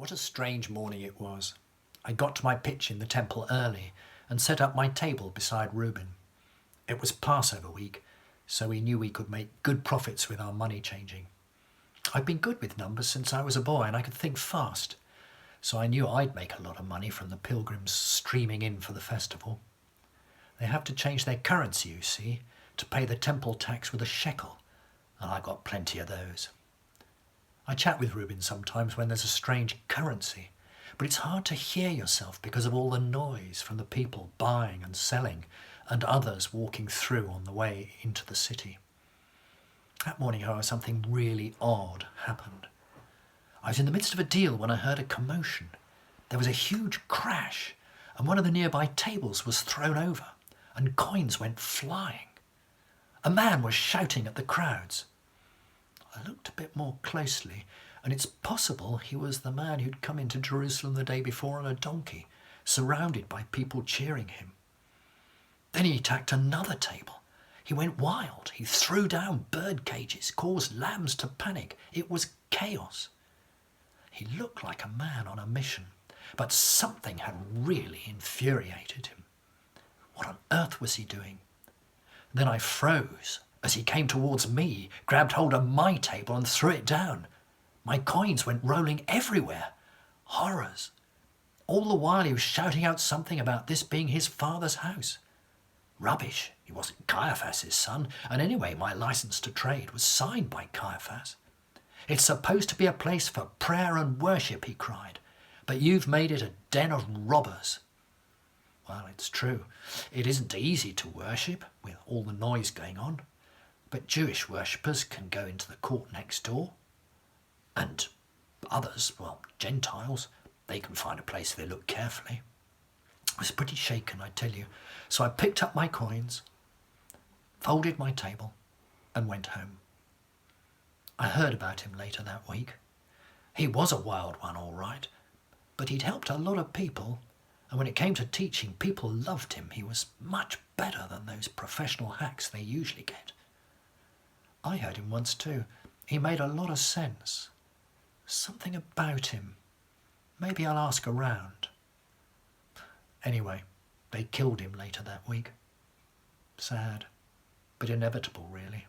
What a strange morning it was. I got to my pitch in the temple early and set up my table beside Reuben. It was Passover week, so we knew we could make good profits with our money changing. I'd been good with numbers since I was a boy and I could think fast, so I knew I'd make a lot of money from the pilgrims streaming in for the festival. They have to change their currency, you see, to pay the temple tax with a shekel, and I got plenty of those. I chat with Reuben sometimes when there's a strange currency, but it's hard to hear yourself because of all the noise from the people buying and selling and others walking through on the way into the city. That morning, however, something really odd happened. I was in the midst of a deal when I heard a commotion. There was a huge crash, and one of the nearby tables was thrown over, and coins went flying. A man was shouting at the crowds. I looked a bit more closely, and it's possible he was the man who'd come into Jerusalem the day before on a donkey, surrounded by people cheering him. Then he attacked another table. He went wild. He threw down bird cages, caused lambs to panic. It was chaos. He looked like a man on a mission, but something had really infuriated him. What on earth was he doing? Then I froze as he came towards me, grabbed hold of my table and threw it down. My coins went rolling everywhere. Horrors. All the while he was shouting out something about this being his father's house. Rubbish. He wasn't Caiaphas' son, and anyway my license to trade was signed by Caiaphas. It's supposed to be a place for prayer and worship, he cried, but you've made it a den of robbers. Well, it's true. It isn't easy to worship with all the noise going on, but Jewish worshippers can go into the court next door. And others, well, Gentiles, they can find a place if they look carefully. I was pretty shaken, I tell you, so I picked up my coins, folded my table, and went home. I heard about him later that week. He was a wild one, all right, but he'd helped a lot of people, and when it came to teaching, people loved him. He was much better than those professional hacks they usually get. I heard him once too. He made a lot of sense. Something about him. Maybe I'll ask around. Anyway, they killed him later that week. Sad, but inevitable, really.